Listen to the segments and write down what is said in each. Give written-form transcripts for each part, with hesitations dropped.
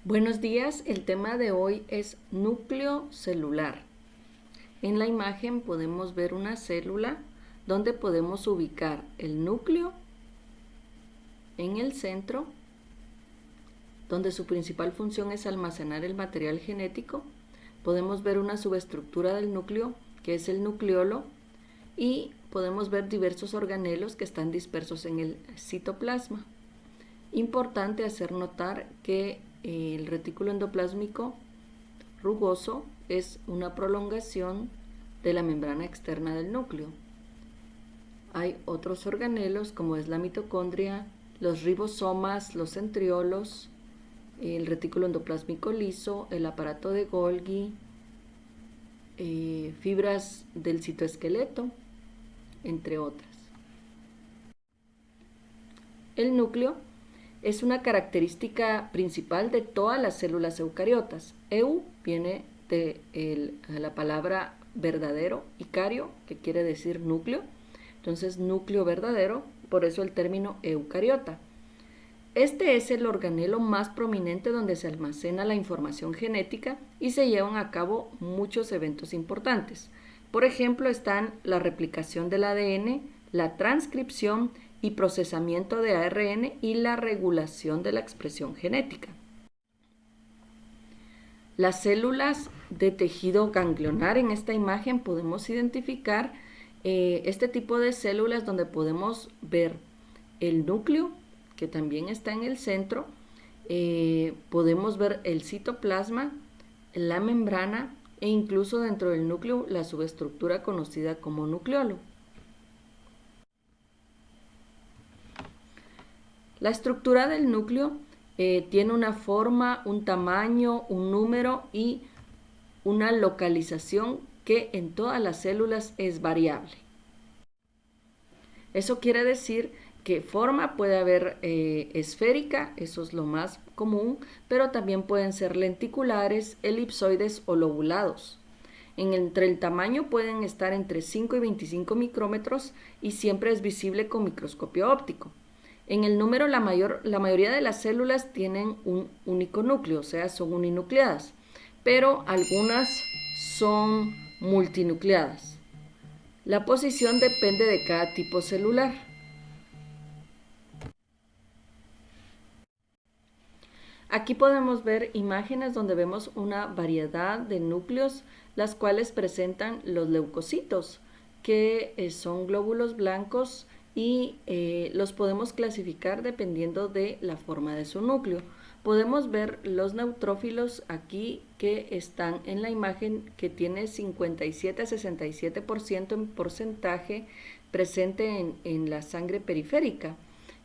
Buenos días, el tema de hoy es núcleo celular. En la imagen podemos ver una célula donde podemos ubicar el núcleo en el centro, donde su principal función es almacenar el material genético. Podemos ver una subestructura del núcleo, que es el nucleolo, y podemos ver diversos organelos que están dispersos en el citoplasma. Importante hacer notar que el retículo endoplásmico rugoso es una prolongación de la membrana externa del núcleo. Hay otros organelos como es la mitocondria, los ribosomas, los centriolos, el retículo endoplásmico liso, el aparato de Golgi, fibras del citoesqueleto, entre otras. El núcleo es una característica principal de todas las células eucariotas. Eu viene de la palabra verdadero, icario, que quiere decir núcleo. Entonces, núcleo verdadero, por eso el término eucariota. Este es el organelo más prominente donde se almacena la información genética y se llevan a cabo muchos eventos importantes. Por ejemplo, están la replicación del ADN, la transcripción y procesamiento de ARN y la regulación de la expresión genética. Las células de tejido ganglionar en esta imagen podemos identificar este tipo de células donde podemos ver el núcleo, que también está en el centro, podemos ver el citoplasma, la membrana e incluso dentro del núcleo la subestructura conocida como nucleolo. La estructura del núcleo tiene una forma, un tamaño, un número y una localización que en todas las células es variable. Eso quiere decir que forma puede haber esférica, eso es lo más común, pero también pueden ser lenticulares, elipsoides o lobulados. Entre el tamaño pueden estar entre 5 y 25 micrómetros y siempre es visible con microscopio óptico. En el número, la mayoría de las células tienen un único núcleo, o sea, son uninucleadas, pero algunas son multinucleadas. La posición depende de cada tipo celular. Aquí podemos ver imágenes donde vemos una variedad de núcleos, las cuales presentan los leucocitos, que son glóbulos blancos y los podemos clasificar dependiendo de la forma de su núcleo. Podemos ver los neutrófilos aquí que están en la imagen, que tiene 57 a 67% en porcentaje presente en la sangre periférica.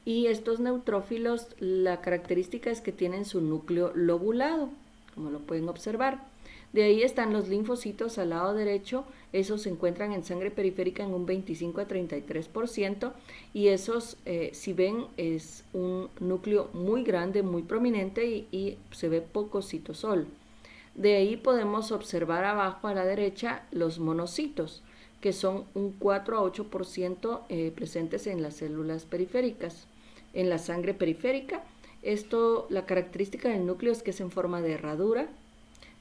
Y estos neutrófilos, la característica es que tienen su núcleo lobulado, como lo pueden observar. De ahí están los linfocitos al lado derecho, esos se encuentran en sangre periférica en un 25 a 33%, y esos, si ven, es un núcleo muy grande, muy prominente y se ve poco citosol. De ahí podemos observar abajo a la derecha los monocitos, que son un 4 a 8% presentes en las células periféricas. En la sangre periférica, la característica del núcleo es que es en forma de herradura.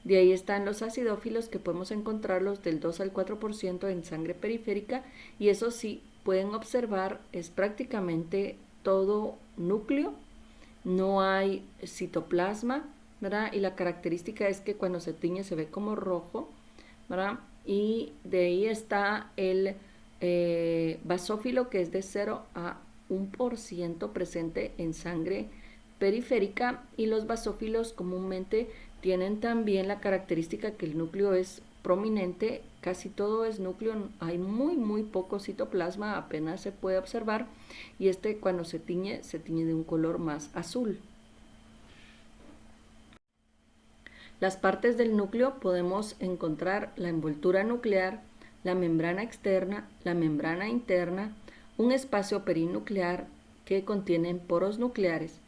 De ahí están los acidófilos, que podemos encontrarlos del 2 al 4% en sangre periférica, y eso sí pueden observar, es prácticamente todo núcleo, no hay citoplasma, ¿verdad? Y la característica es que cuando se tiñe se ve como rojo, ¿verdad? Y de ahí está el basófilo, que es de 0 a 1% presente en sangre periférica, y los basófilos comúnmente tienen también la característica que el núcleo es prominente, casi todo es núcleo, hay muy poco citoplasma, apenas se puede observar, y cuando se tiñe de un color más azul. Las partes del núcleo podemos encontrar la envoltura nuclear, la membrana externa, la membrana interna, un espacio perinuclear que contiene poros nucleares,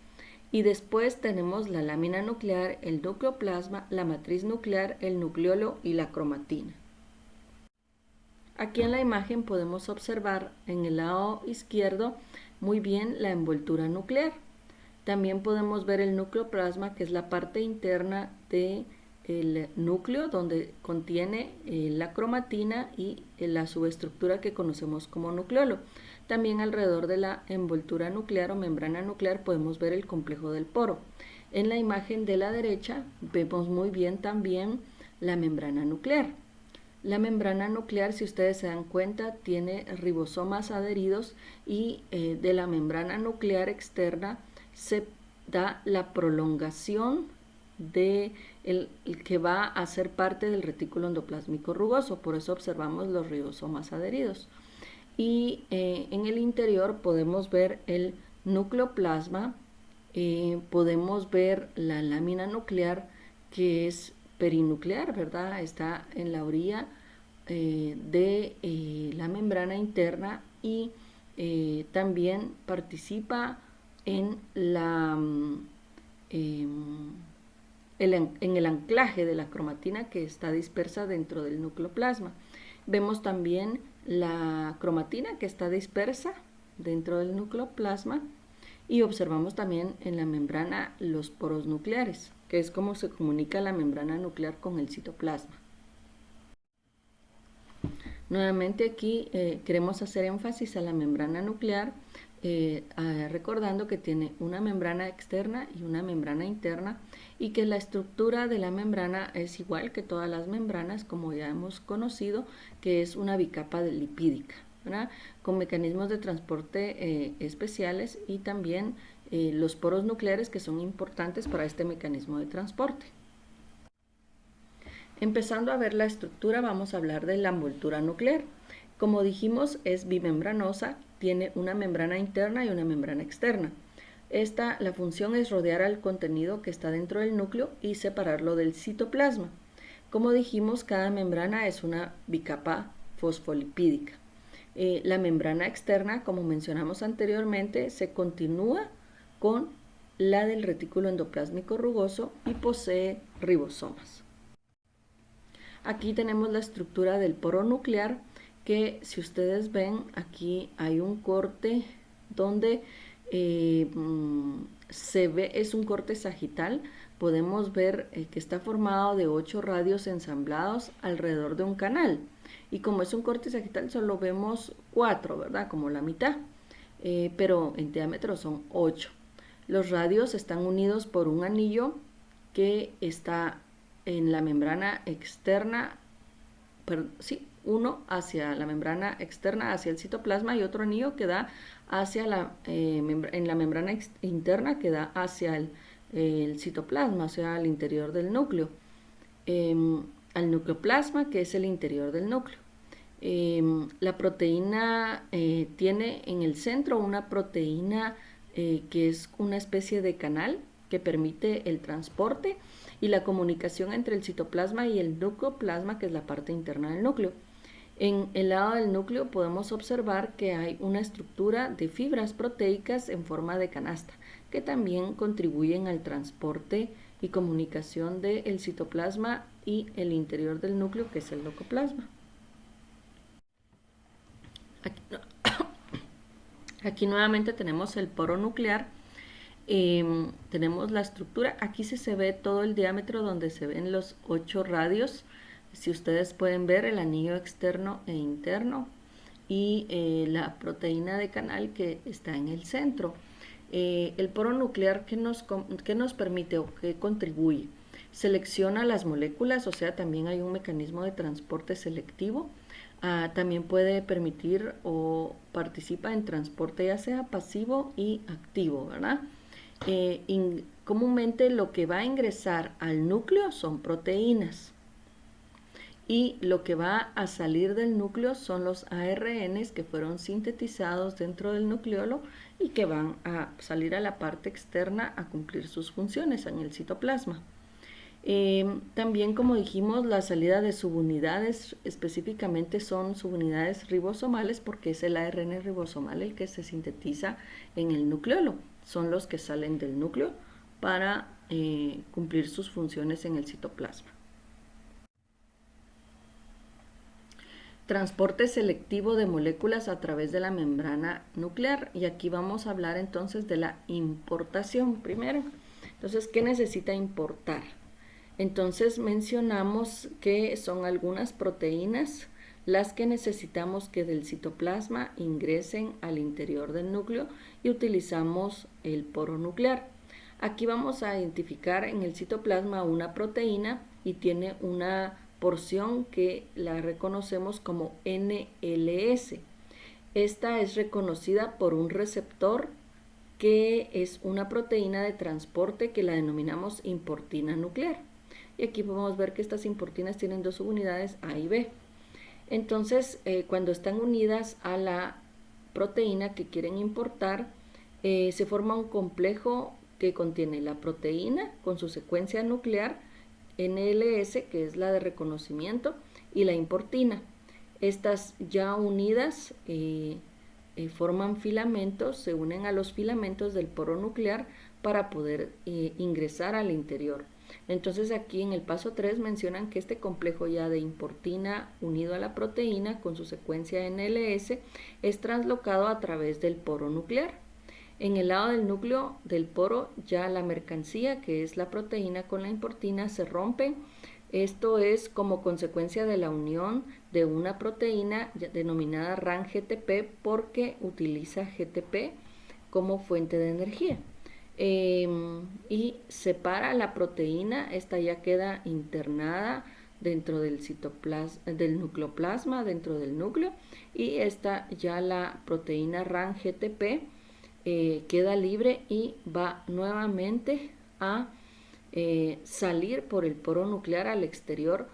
y después tenemos la lámina nuclear, el nucleoplasma, la matriz nuclear, el nucleolo y la cromatina. Aquí en la imagen podemos observar en el lado izquierdo muy bien la envoltura nuclear. También podemos ver el nucleoplasma, que es la parte interna del núcleo, donde contiene la cromatina y la subestructura que conocemos como nucleolo. También alrededor de la envoltura nuclear o membrana nuclear podemos ver el complejo del poro. En la imagen de la derecha vemos muy bien también la membrana nuclear. La membrana nuclear, si ustedes se dan cuenta, tiene ribosomas adheridos y de la membrana nuclear externa se da la prolongación de el que va a ser parte del retículo endoplásmico rugoso, por eso observamos los ribosomas adheridos. Y en el interior podemos ver el nucleoplasma, podemos ver la lámina nuclear, que es perinuclear, ¿verdad? Está en la orilla de la membrana interna y también participa en el anclaje de la cromatina que está dispersa dentro del nucleoplasma. Vemos también la cromatina que está dispersa dentro del nucleoplasma y observamos también en la membrana los poros nucleares, que es como se comunica la membrana nuclear con el citoplasma. Nuevamente aquí queremos hacer énfasis a la membrana nuclear, recordando que tiene una membrana externa y una membrana interna y que la estructura de la membrana es igual que todas las membranas, como ya hemos conocido, que es una bicapa lipídica, ¿verdad? Con mecanismos de transporte especiales y también los poros nucleares, que son importantes para este mecanismo de transporte. Empezando a ver la estructura, vamos a hablar de la envoltura nuclear. Como dijimos, es bimembranosa, tiene una membrana interna y una membrana externa. La función es rodear al contenido que está dentro del núcleo y separarlo del citoplasma. Como dijimos, cada membrana es una bicapa fosfolipídica. La membrana externa, como mencionamos anteriormente, se continúa con la del retículo endoplásmico rugoso y posee ribosomas. Aquí tenemos la estructura del poro nuclear, que si ustedes ven, aquí hay un corte donde se ve, es un corte sagital. Podemos ver que está formado de 8 radios ensamblados alrededor de un canal. Y como es un corte sagital, solo vemos 4, ¿verdad? Como la mitad. Pero en diámetro son 8. Los radios están unidos por un anillo que está en la membrana externa, uno hacia la membrana externa, hacia el citoplasma, y otro anillo que da hacia en la membrana interna que da hacia el citoplasma, o sea, al interior del núcleo, al nucleoplasma, que es el interior del núcleo. La proteína tiene en el centro una proteína que es una especie de canal que permite el transporte y la comunicación entre el citoplasma y el nucleoplasma, que es la parte interna del núcleo. En el lado del núcleo podemos observar que hay una estructura de fibras proteicas en forma de canasta, que también contribuyen al transporte y comunicación del citoplasma y el interior del núcleo, que es el leucoplasma. Aquí nuevamente tenemos el poro nuclear. Tenemos la estructura, aquí se ve todo el diámetro donde se ven los 8 radios. Si ustedes pueden ver el anillo externo e interno y la proteína de canal que está en el centro. El poro nuclear, ¿qué nos permite o qué contribuye? Selecciona las moléculas, o sea, también hay un mecanismo de transporte selectivo. También puede permitir o participa en transporte ya sea pasivo y activo, ¿verdad? Comúnmente lo que va a ingresar al núcleo son proteínas y lo que va a salir del núcleo son los ARNs que fueron sintetizados dentro del nucleolo y que van a salir a la parte externa a cumplir sus funciones en el citoplasma. También, como dijimos, la salida de subunidades específicamente son subunidades ribosomales, porque es el ARN ribosomal el que se sintetiza en el nucleolo. Son los que salen del núcleo para cumplir sus funciones en el citoplasma. Transporte selectivo de moléculas a través de la membrana nuclear. Y aquí vamos a hablar entonces de la importación primero. Entonces, ¿qué necesita importar? Entonces mencionamos que son algunas proteínas las que necesitamos que del citoplasma ingresen al interior del núcleo y utilizamos el poro nuclear. Aquí vamos a identificar en el citoplasma una proteína y tiene una porción que la reconocemos como NLS. Esta es reconocida por un receptor que es una proteína de transporte que la denominamos importina nuclear. Y aquí podemos ver que estas importinas tienen dos subunidades A y B. Entonces, cuando están unidas a la proteína que quieren importar, se forma un complejo que contiene la proteína con su secuencia nuclear, NLS, que es la de reconocimiento, y la importina. Estas ya unidas forman filamentos, se unen a los filamentos del poro nuclear para poder ingresar al interior. Entonces aquí en el paso 3 mencionan que este complejo ya de importina unido a la proteína con su secuencia NLS es translocado a través del poro nuclear. En el lado del núcleo del poro ya la mercancía, que es la proteína con la importina, se rompe. Esto es como consecuencia de la unión de una proteína denominada RAN-GTP porque utiliza GTP como fuente de energía. Y separa la proteína, esta ya queda internada dentro del del nucleoplasma, dentro del núcleo, y esta ya la proteína RAN-GTP queda libre y va nuevamente a salir por el poro nuclear al exterior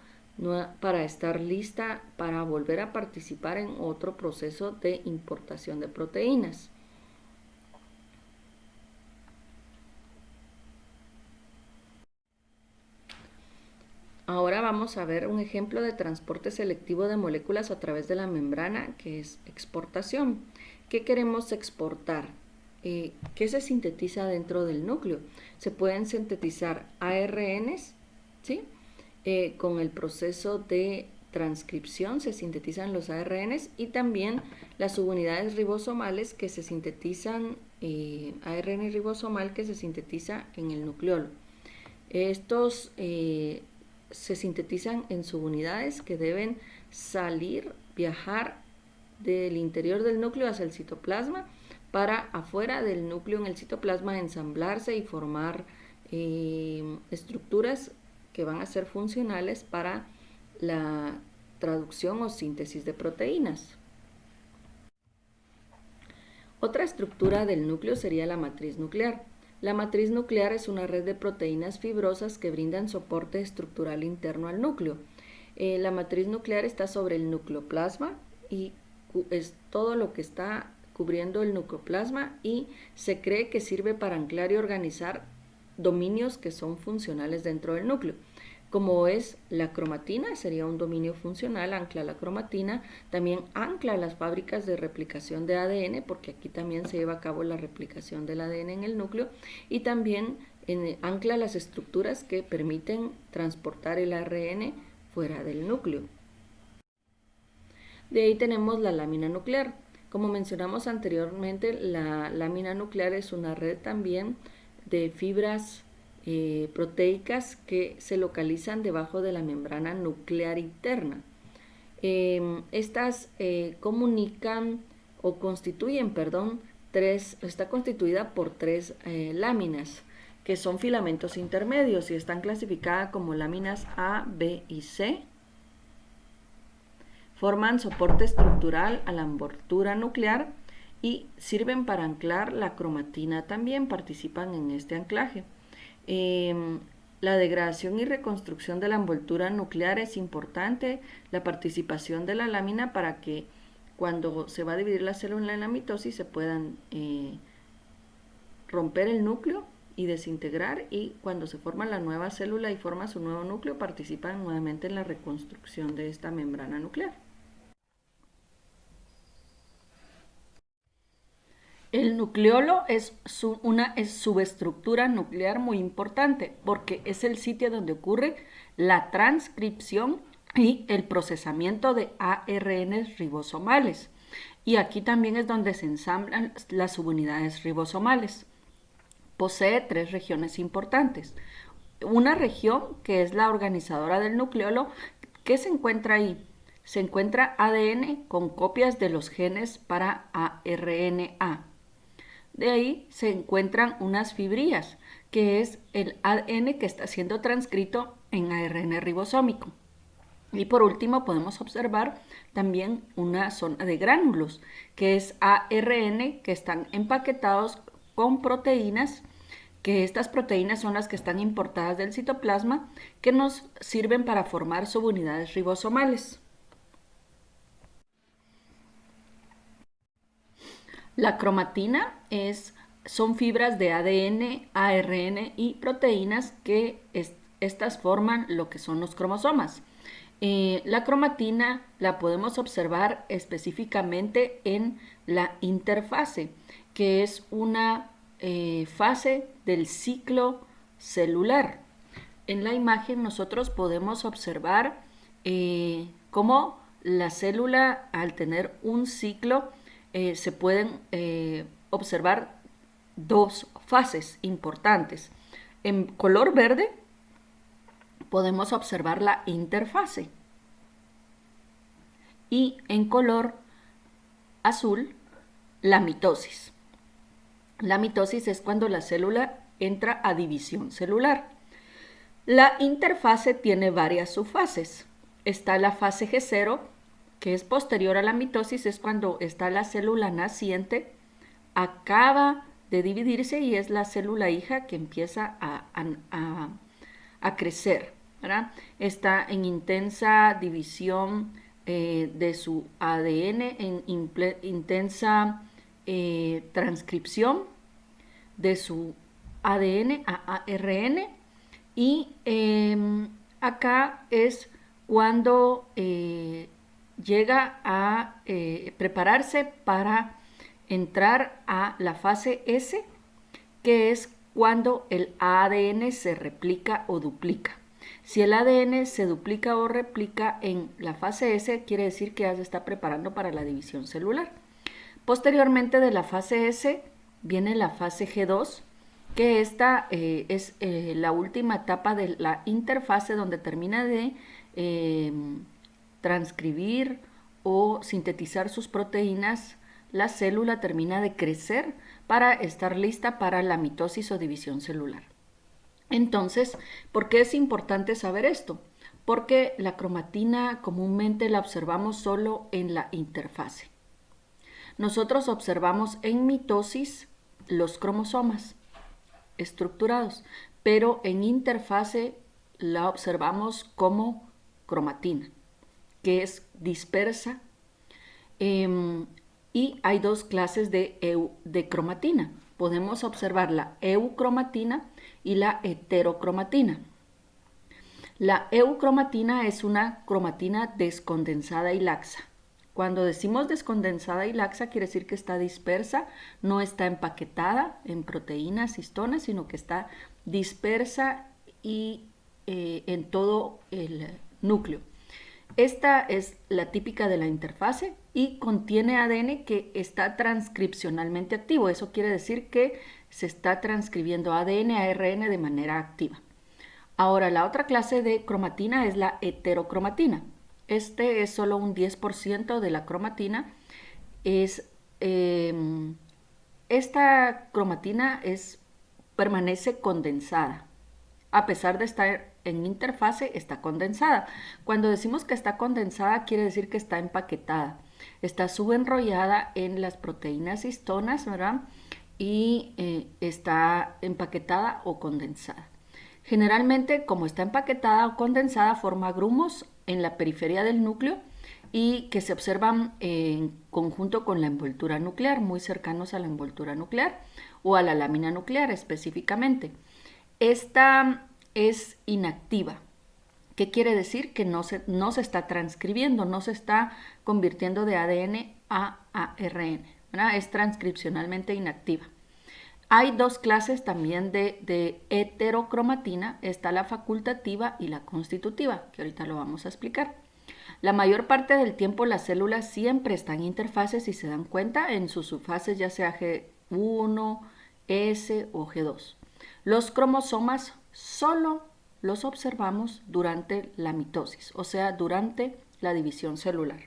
para estar lista para volver a participar en otro proceso de importación de proteínas. Ahora vamos a ver un ejemplo de transporte selectivo de moléculas a través de la membrana, que es exportación. ¿Qué queremos exportar? ¿Qué se sintetiza dentro del núcleo? Se pueden sintetizar ARNs, ¿sí? Con el proceso de transcripción se sintetizan los ARNs y también las subunidades ribosomales que se sintetizan, ARN ribosomal que se sintetiza en el nucleolo. Estos se sintetizan en subunidades que deben salir, viajar del interior del núcleo hacia el citoplasma para afuera del núcleo en el citoplasma ensamblarse y formar estructuras que van a ser funcionales para la traducción o síntesis de proteínas. Otra estructura del núcleo sería la matriz nuclear. La matriz nuclear es una red de proteínas fibrosas que brindan soporte estructural interno al núcleo. La matriz nuclear está sobre el nucleoplasma y es todo lo que está cubriendo el nucleoplasma y se cree que sirve para anclar y organizar dominios que son funcionales dentro del núcleo. Como es la cromatina, sería un dominio funcional, ancla la cromatina, también ancla las fábricas de replicación de ADN, porque aquí también se lleva a cabo la replicación del ADN en el núcleo, y también ancla las estructuras que permiten transportar el ARN fuera del núcleo. De ahí tenemos la lámina nuclear. Como mencionamos anteriormente, la lámina nuclear es una red también de fibras proteicas que se localizan debajo de la membrana nuclear interna. Estas comunican o constituyen, está constituida por tres láminas que son filamentos intermedios y están clasificadas como láminas A, B y C. Forman soporte estructural a la envoltura nuclear y sirven para anclar la cromatina también, participan en este anclaje. La degradación y reconstrucción de la envoltura nuclear es importante, la participación de la lámina para que cuando se va a dividir la célula en la mitosis se puedan romper el núcleo y desintegrar, y cuando se forma la nueva célula y forma su nuevo núcleo participan nuevamente en la reconstrucción de esta membrana nuclear. El nucleolo es una subestructura nuclear muy importante porque es el sitio donde ocurre la transcripción y el procesamiento de ARN ribosomales. Y aquí también es donde se ensamblan las subunidades ribosomales. Posee 3 regiones importantes. Una región que es la organizadora del nucleolo. ¿Qué se encuentra ahí? Se encuentra ADN con copias de los genes para ARNA. De ahí se encuentran unas fibrillas, que es el ADN que está siendo transcrito en ARN ribosómico. Y por último podemos observar también una zona de gránulos, que es ARN, que están empaquetados con proteínas, que estas proteínas son las que están importadas del citoplasma, que nos sirven para formar subunidades ribosomales. La cromatina son fibras de ADN, ARN y proteínas que estas forman lo que son los cromosomas. La cromatina la podemos observar específicamente en la interfase, que es una fase del ciclo celular. En la imagen nosotros podemos observar cómo la célula, al tener un ciclo, se pueden observar 2 fases importantes. En color verde podemos observar la interfase y en color azul la mitosis. La mitosis es cuando la célula entra a división celular. La interfase tiene varias subfases. Está la fase G0, que es posterior a la mitosis, es cuando está la célula naciente, acaba de dividirse y es la célula hija que empieza a crecer, ¿verdad? Está en intensa división de su ADN, en intensa transcripción de su ADN a ARN, y acá es cuando llega a prepararse para entrar a la fase S, que es cuando el ADN se replica o duplica. Si el ADN se duplica o replica en la fase S, quiere decir que ya se está preparando para la división celular. Posteriormente de la fase S viene la fase G2, que esta es la última etapa de la interfase, donde termina de transcribir o sintetizar sus proteínas. La célula termina de crecer para estar lista para la mitosis o división celular. Entonces, ¿por qué es importante saber esto? Porque la cromatina comúnmente la observamos solo en la interfase. Nosotros observamos en mitosis los cromosomas estructurados, pero en interfase la observamos como cromatina, que es dispersa. Y hay 2 clases de cromatina. Podemos observar la eucromatina y la heterocromatina. La eucromatina es una cromatina descondensada y laxa. Cuando decimos descondensada y laxa, quiere decir que está dispersa, no está empaquetada en proteínas, histonas, sino que está dispersa y en todo el núcleo. Esta es la típica de la interfase y contiene ADN que está transcripcionalmente activo. Eso quiere decir que se está transcribiendo ADN a ARN de manera activa. Ahora, la otra clase de cromatina es la heterocromatina. Este es solo un 10% de la cromatina. Esta cromatina permanece condensada. A pesar de estar en interfase, está condensada. Cuando decimos que está condensada, quiere decir que está empaquetada. Está subenrollada en las proteínas histonas, ¿verdad? Y está empaquetada o condensada. Generalmente, como está empaquetada o condensada, forma grumos en la periferia del núcleo y que se observan en conjunto con la envoltura nuclear, muy cercanos a la envoltura nuclear o a la lámina nuclear específicamente. Esta es inactiva. ¿Qué quiere decir? Que no se está transcribiendo, no se está convirtiendo de ADN a ARN, ¿verdad? Es transcripcionalmente inactiva. Hay 2 clases también de heterocromatina. Está la facultativa y la constitutiva, que ahorita lo vamos a explicar. La mayor parte del tiempo las células siempre están en interfaces, si se dan cuenta, en sus subfases ya sea G1, S o G2. Los cromosomas solo los observamos durante la mitosis, o sea, durante la división celular.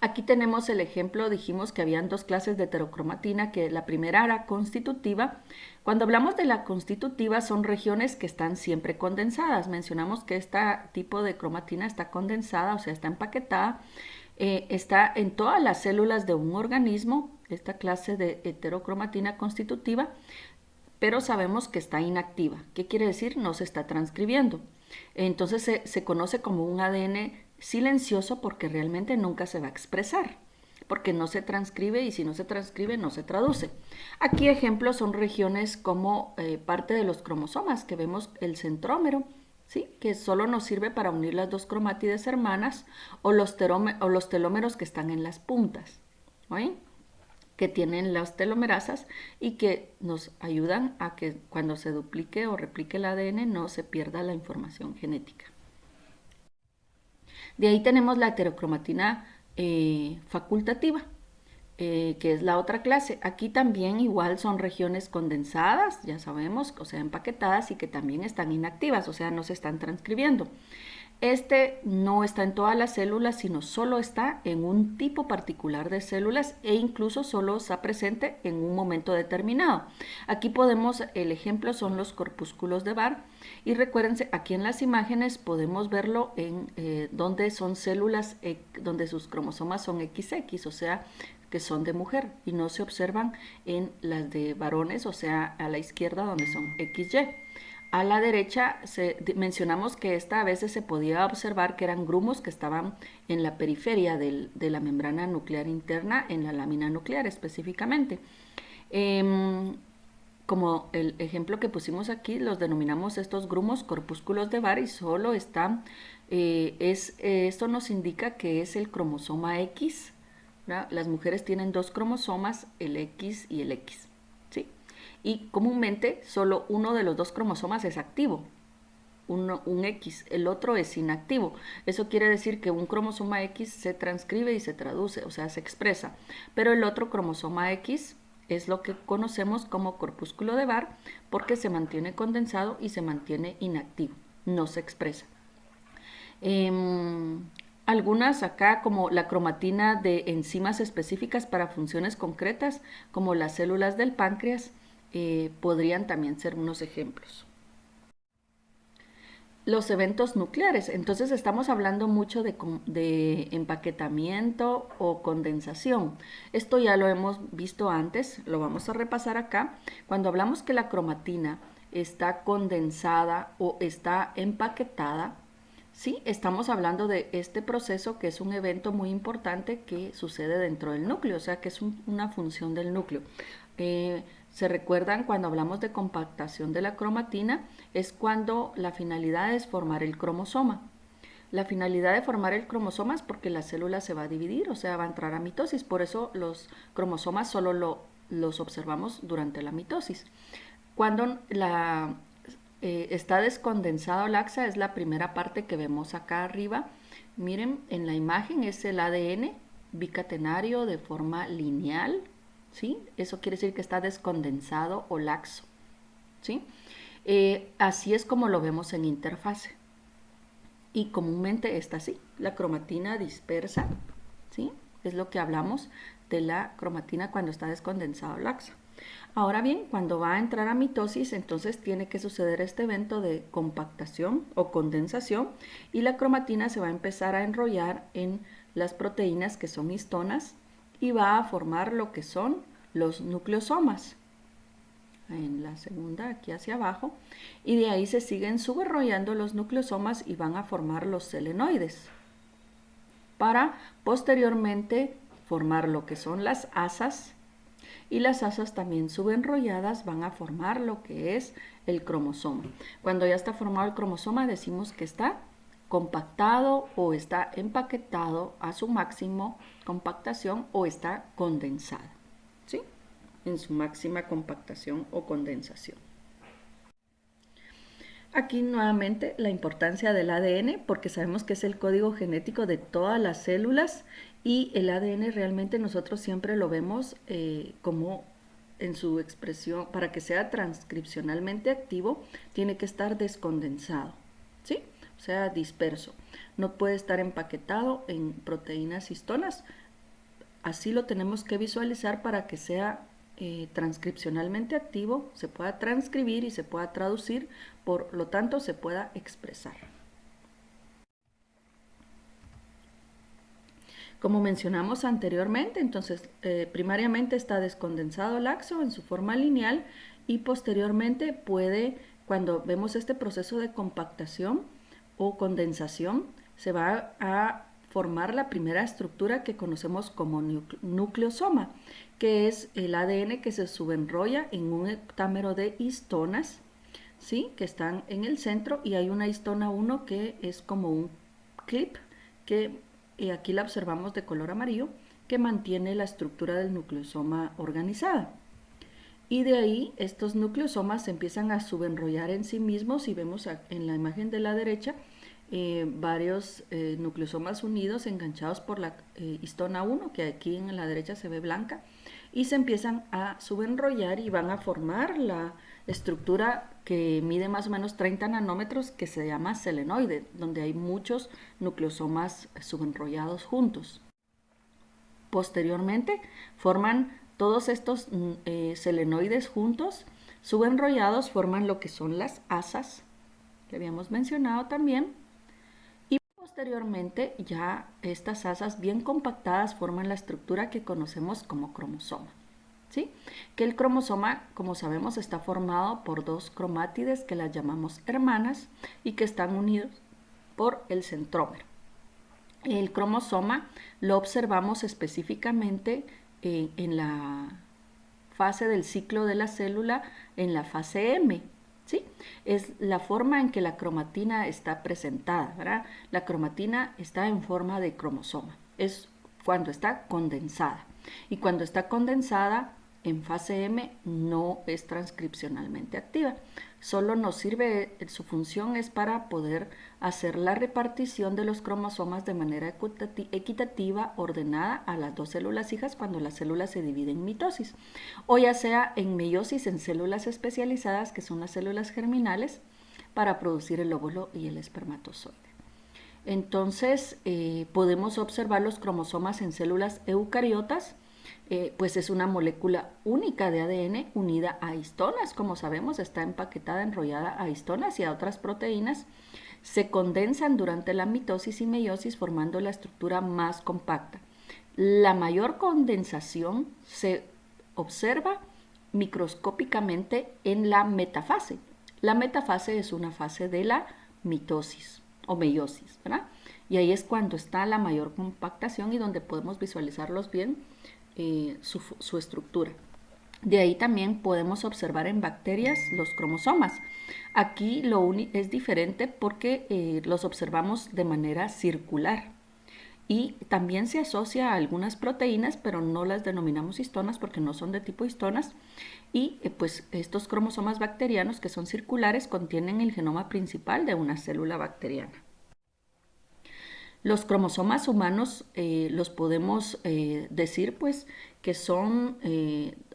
Aquí tenemos el ejemplo, dijimos que habían dos clases de heterocromatina, que la primera era constitutiva. Cuando hablamos de la constitutiva son regiones que están siempre condensadas. Mencionamos que este tipo de cromatina está condensada, o sea, está empaquetada, está en todas las células de un organismo, esta clase de heterocromatina constitutiva, pero sabemos que está inactiva. ¿Qué quiere decir? No se está transcribiendo. Entonces se conoce como un ADN silencioso porque realmente nunca se va a expresar, porque no se transcribe y si no se transcribe no se traduce. Aquí ejemplos son regiones como parte de los cromosomas, que vemos el centrómero, ¿sí? Que solo nos sirve para unir las dos cromátides hermanas o los telómeros que están en las puntas, ¿oí? Que tienen las telomerasas y que nos ayudan a que cuando se duplique o replique el ADN no se pierda la información genética. De ahí tenemos la heterocromatina facultativa, que es la otra clase. Aquí también igual son regiones condensadas, ya sabemos, o sea, empaquetadas y que también están inactivas, o sea, no se están transcribiendo. Este no está en todas las células, sino solo está en un tipo particular de células e incluso solo está presente en un momento determinado. Aquí podemos, el ejemplo son los corpúsculos de Barr y recuérdense, aquí en las imágenes podemos verlo en donde son células, donde sus cromosomas son XX, o sea, que son de mujer y no se observan en las de varones, o sea, a la izquierda donde son XY. A la derecha mencionamos que esta a veces se podía observar que eran grumos que estaban en la periferia de la membrana nuclear interna, en la lámina nuclear específicamente. Como el ejemplo que pusimos aquí, los denominamos estos grumos corpúsculos de Barr y solo están, esto nos indica que es el cromosoma X, ¿verdad? Las mujeres tienen dos cromosomas, el X y el X. Y comúnmente solo uno de los dos cromosomas es activo, un X, el otro es inactivo. Eso quiere decir que un cromosoma X se transcribe y se traduce, o sea, se expresa, pero el otro cromosoma X es lo que conocemos como corpúsculo de Barr porque se mantiene condensado y se mantiene inactivo, no se expresa. Algunas acá como la cromatina de enzimas específicas para funciones concretas, como las células del páncreas, podrían también ser unos ejemplos. Los eventos nucleares, entonces estamos hablando mucho de empaquetamiento o condensación. Esto ya lo hemos visto antes, lo vamos a repasar acá. Cuando hablamos que la cromatina está condensada o está empaquetada, sí, estamos hablando de este proceso que es un evento muy importante que sucede dentro del núcleo, o sea que es una función del núcleo. ¿Se recuerdan cuando hablamos de compactación de la cromatina? Es cuando la finalidad es formar el cromosoma. La finalidad de formar el cromosoma es porque la célula se va a dividir, o sea, va a entrar a mitosis. Por eso los cromosomas solo los observamos durante la mitosis. Cuando está descondensado laxa es la primera parte que vemos acá arriba. Miren, en la imagen es el ADN bicatenario de forma lineal, ¿sí? Eso quiere decir que está descondensado o laxo, ¿sí? Así es como lo vemos en interfase. Y comúnmente está así, la cromatina dispersa, ¿sí? Es lo que hablamos de la cromatina cuando está descondensado o laxa. Ahora bien, cuando va a entrar a mitosis, entonces tiene que suceder este evento de compactación o condensación y la cromatina se va a empezar a enrollar en las proteínas que son histonas y va a formar lo que son los nucleosomas. En la segunda, aquí hacia abajo, y de ahí se siguen subenrollando los nucleosomas y van a formar los selenoides para posteriormente formar lo que son las asas, y las asas también subenrolladas van a formar lo que es el cromosoma. Cuando ya está formado el cromosoma decimos que está compactado o está empaquetado a su máximo compactación o está condensado, ¿sí? En su máxima compactación o condensación. Aquí nuevamente la importancia del ADN, porque sabemos que es el código genético de todas las células y el ADN realmente nosotros siempre lo vemos como en su expresión, para que sea transcripcionalmente activo, tiene que estar descondensado, ¿sí? O sea, disperso. No puede estar empaquetado en proteínas histonas. Así lo tenemos que visualizar para que sea transcripcionalmente activo, se pueda transcribir y se pueda traducir, por lo tanto se pueda expresar. Como mencionamos anteriormente, entonces primariamente está descondensado laxo en su forma lineal y posteriormente puede, cuando vemos este proceso de compactación o condensación, se va a formar la primera estructura que conocemos como nucleosoma, que es el ADN que se subenrolla en un heptámero de histonas, ¿sí? Que están en el centro, y hay una histona 1 que es como un clip que aquí la observamos de color amarillo, que mantiene la estructura del nucleosoma organizada. Y de ahí estos nucleosomas se empiezan a subenrollar en sí mismos y vemos en la imagen de la derecha varios nucleosomas unidos enganchados por la histona 1, que aquí en la derecha se ve blanca, y se empiezan a subenrollar y van a formar la estructura que mide más o menos 30 nanómetros, que se llama selenoide, donde hay muchos nucleosomas subenrollados juntos. Posteriormente forman todos estos selenoides juntos, subenrollados, forman lo que son las asas, que habíamos mencionado también, y posteriormente ya estas asas bien compactadas forman la estructura que conocemos como cromosoma. ¿Sí? Que el cromosoma, como sabemos, está formado por dos cromátides que las llamamos hermanas y que están unidos por el centrómero. El cromosoma lo observamos específicamente en la fase del ciclo de la célula, en la fase M. ¿Sí? Es la forma en que la cromatina está presentada, ¿verdad? La cromatina está en forma de cromosoma. Es cuando está condensada. Y cuando está condensada en fase M no es transcripcionalmente activa. Solo nos sirve, su función es para poder hacer la repartición de los cromosomas de manera equitativa, ordenada a las dos células hijas cuando la célula se divide en mitosis, o ya sea en meiosis en células especializadas, que son las células germinales, para producir el óvulo y el espermatozoide. Entonces, podemos observar los cromosomas en células eucariotas, pues es una molécula única de ADN unida a histonas, como sabemos, está empaquetada, enrollada a histonas y a otras proteínas. Se condensan durante la mitosis y meiosis formando la estructura más compacta. La mayor condensación se observa microscópicamente en la metafase. La metafase es una fase de la mitosis o meiosis, ¿verdad? Y ahí es cuando está la mayor compactación y donde podemos visualizarlos bien su estructura. De ahí también podemos observar en bacterias los cromosomas. Aquí es diferente porque los observamos de manera circular. Y también se asocia a algunas proteínas, pero no las denominamos histonas porque no son de tipo histonas. Y pues estos cromosomas bacterianos, que son circulares, contienen el genoma principal de una célula bacteriana. Los cromosomas humanos los podemos decir pues que son,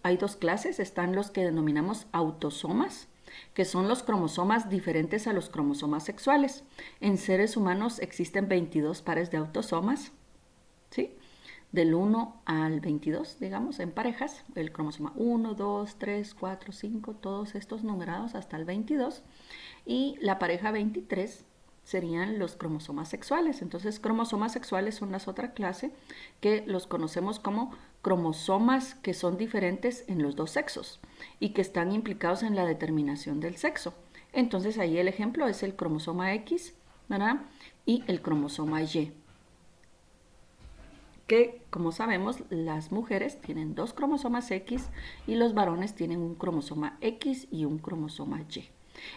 hay dos clases, están los que denominamos autosomas, que son los cromosomas diferentes a los cromosomas sexuales. En seres humanos existen 22 pares de autosomas, ¿sí? Del 1 al 22, digamos, en parejas, el cromosoma 1, 2, 3, 4, 5, todos estos numerados hasta el 22, y la pareja 23 serían los cromosomas sexuales. Entonces, cromosomas sexuales son la otra clase que los conocemos como cromosomas que son diferentes en los dos sexos y que están implicados en la determinación del sexo. Entonces, ahí el ejemplo es el cromosoma X, ¿verdad? Y el cromosoma Y. Que, como sabemos, las mujeres tienen dos cromosomas X y los varones tienen un cromosoma X y un cromosoma Y.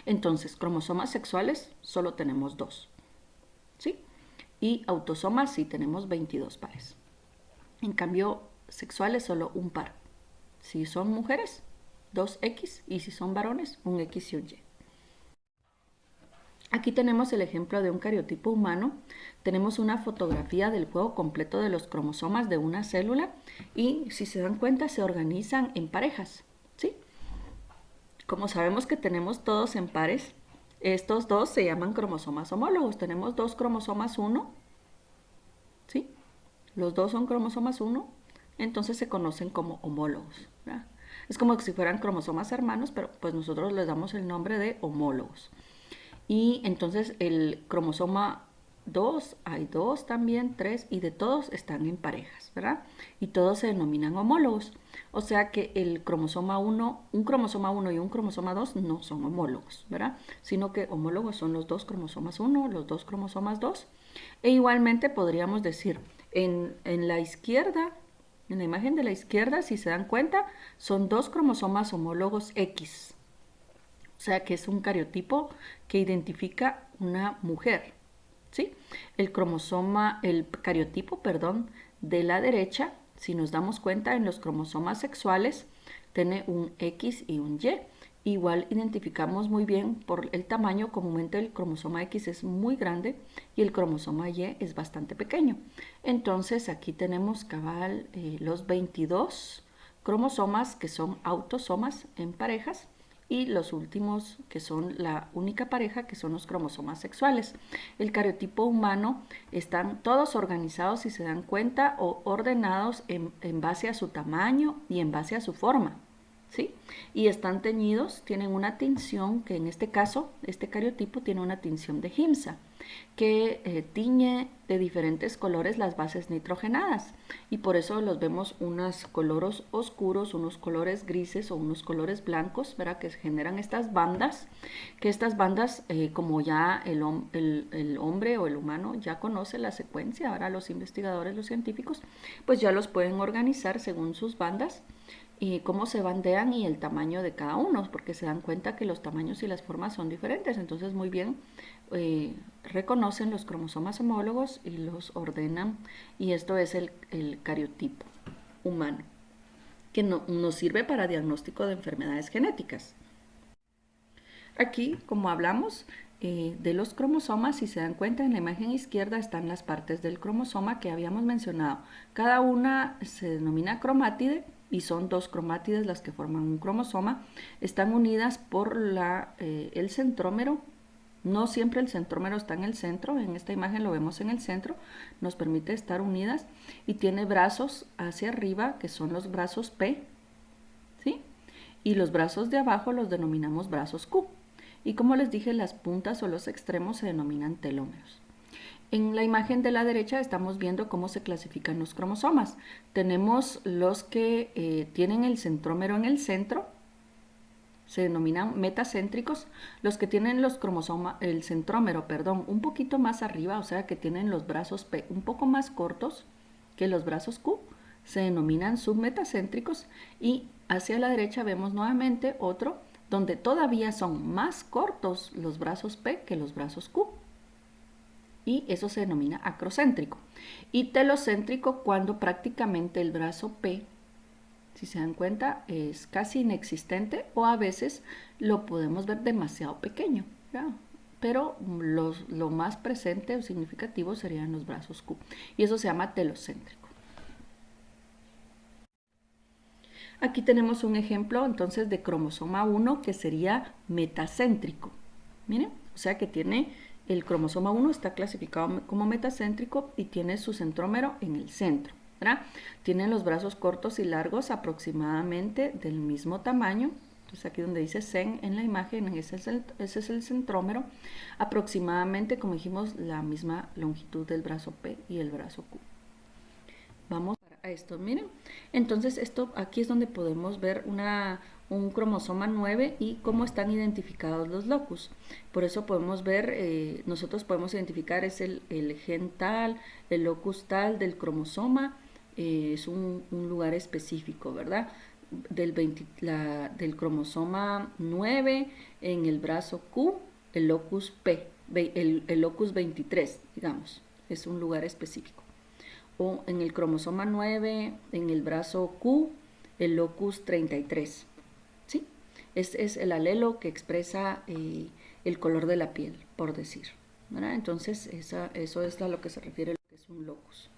Entonces, cromosomas sexuales solo tenemos dos, ¿sí? Y autosomas sí tenemos 22 pares. En cambio, sexuales solo un par. Si son mujeres, 2X, y si son varones, un X y un Y. Aquí tenemos el ejemplo de un cariotipo humano. Tenemos una fotografía del juego completo de los cromosomas de una célula y, si se dan cuenta, se organizan en parejas, ¿sí? Como sabemos que tenemos todos en pares, estos dos se llaman cromosomas homólogos. Tenemos dos cromosomas 1, ¿sí? Los dos son cromosomas 1, entonces se conocen como homólogos, ¿verdad? Es como si fueran cromosomas hermanos, pero pues nosotros les damos el nombre de homólogos. Y entonces el cromosoma 2, hay 2 también, 3, y de todos están en parejas, ¿verdad? Y todos se denominan homólogos. O sea que el cromosoma 1, un cromosoma 1 y un cromosoma 2 no son homólogos, ¿verdad? Sino que homólogos son los dos cromosomas 1, los dos cromosomas 2. E igualmente podríamos decir, en la izquierda, en la imagen de la izquierda, si se dan cuenta, son dos cromosomas homólogos X. O sea que es un cariotipo que identifica una mujer, ¿sí? El cariotipo, de la derecha, si nos damos cuenta en los cromosomas sexuales, tiene un X y un Y. Igual identificamos muy bien por el tamaño, comúnmente el cromosoma X es muy grande y el cromosoma Y es bastante pequeño. Entonces aquí tenemos cabal los 22 cromosomas que son autosomas en parejas y los últimos que son la única pareja que son los cromosomas sexuales. El cariotipo humano están todos organizados, si se dan cuenta, o ordenados en base a su tamaño y en base a su forma, ¿sí? Y están teñidos, tienen una tinción que en este caso, este cariotipo tiene una tinción de Giemsa, que tiñe de diferentes colores las bases nitrogenadas y por eso los vemos unos colores oscuros, unos colores grises o unos colores blancos, ¿verdad? Que generan estas bandas, como ya el hombre o el humano ya conoce la secuencia, ahora los investigadores, los científicos, pues ya los pueden organizar según sus bandas y cómo se bandean y el tamaño de cada uno, porque se dan cuenta que los tamaños y las formas son diferentes, entonces muy bien reconocen los cromosomas homólogos y los ordenan, y esto es el cariotipo humano, que nos sirve para diagnóstico de enfermedades genéticas. Aquí, como hablamos de los cromosomas, si se dan cuenta, en la imagen izquierda están las partes del cromosoma que habíamos mencionado. Cada una se denomina cromátide y son dos cromátides las que forman un cromosoma. Están unidas por el centrómero. No siempre el centrómero está en el centro, en esta imagen lo vemos en el centro, nos permite estar unidas y tiene brazos hacia arriba que son los brazos P, ¿sí? Y los brazos de abajo los denominamos brazos Q. Y como les dije, las puntas o los extremos se denominan telómeros. En la imagen de la derecha estamos viendo cómo se clasifican los cromosomas. Tenemos los que tienen el centrómero en el centro, se denominan metacéntricos. Los que tienen el centrómero, un poquito más arriba, o sea que tienen los brazos P un poco más cortos que los brazos Q, se denominan submetacéntricos. Y hacia la derecha vemos nuevamente otro donde todavía son más cortos los brazos P que los brazos Q. Y eso se denomina acrocéntrico. Y telocéntrico cuando prácticamente el brazo P, si se dan cuenta, es casi inexistente o a veces lo podemos ver demasiado pequeño, ¿ya? Pero lo más presente o significativo serían los brazos Q. Y eso se llama telocéntrico. Aquí tenemos un ejemplo entonces de cromosoma 1 que sería metacéntrico. Miren, o sea que tiene el cromosoma 1 está clasificado como metacéntrico y tiene su centrómero en el centro, ¿verdad? Tienen los brazos cortos y largos aproximadamente del mismo tamaño. Entonces aquí donde dice CEN en la imagen, ese es el centrómero. Aproximadamente, como dijimos, la misma longitud del brazo P y el brazo Q. Vamos a esto, miren. Entonces aquí es donde podemos ver un cromosoma 9 y cómo están identificados los locus. Por eso podemos ver, nosotros podemos identificar es el gen tal, el locus tal del cromosoma, es un lugar específico, ¿verdad? Del cromosoma 9 en el brazo Q, el locus P, el locus 23, digamos, es un lugar específico. O en el cromosoma 9, en el brazo Q, el locus 33, ¿sí? Es el alelo que expresa el color de la piel, por decir, ¿verdad? Entonces, eso es a lo que se refiere lo que es un locus.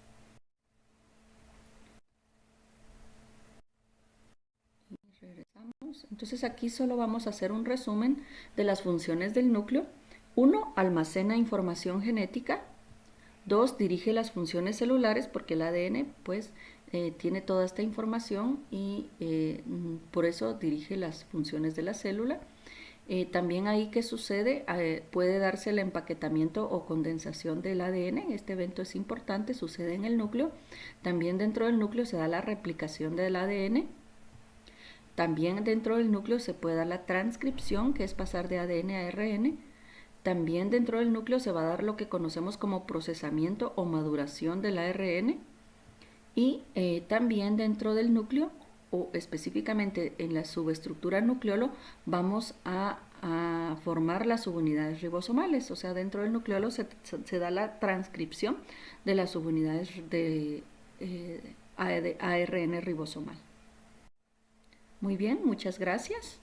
Regresamos. Entonces, aquí solo vamos a hacer un resumen de las funciones del núcleo. 1. Almacena información genética. 2. Dirige las funciones celulares porque el ADN pues tiene toda esta información y por eso dirige las funciones de la célula. También ahí que sucede, puede darse el empaquetamiento o condensación del ADN. Este evento es importante, sucede en el núcleo. También dentro del núcleo se da la replicación del ADN. También dentro del núcleo se puede dar la transcripción, que es pasar de ADN a RN. También dentro del núcleo se va a dar lo que conocemos como procesamiento o maduración del ARN. Y también dentro del núcleo, o específicamente en la subestructura nucleolo, vamos a formar las subunidades ribosomales. O sea, dentro del nucleolo se da la transcripción de las subunidades de ARN ribosomal. Muy bien, muchas gracias.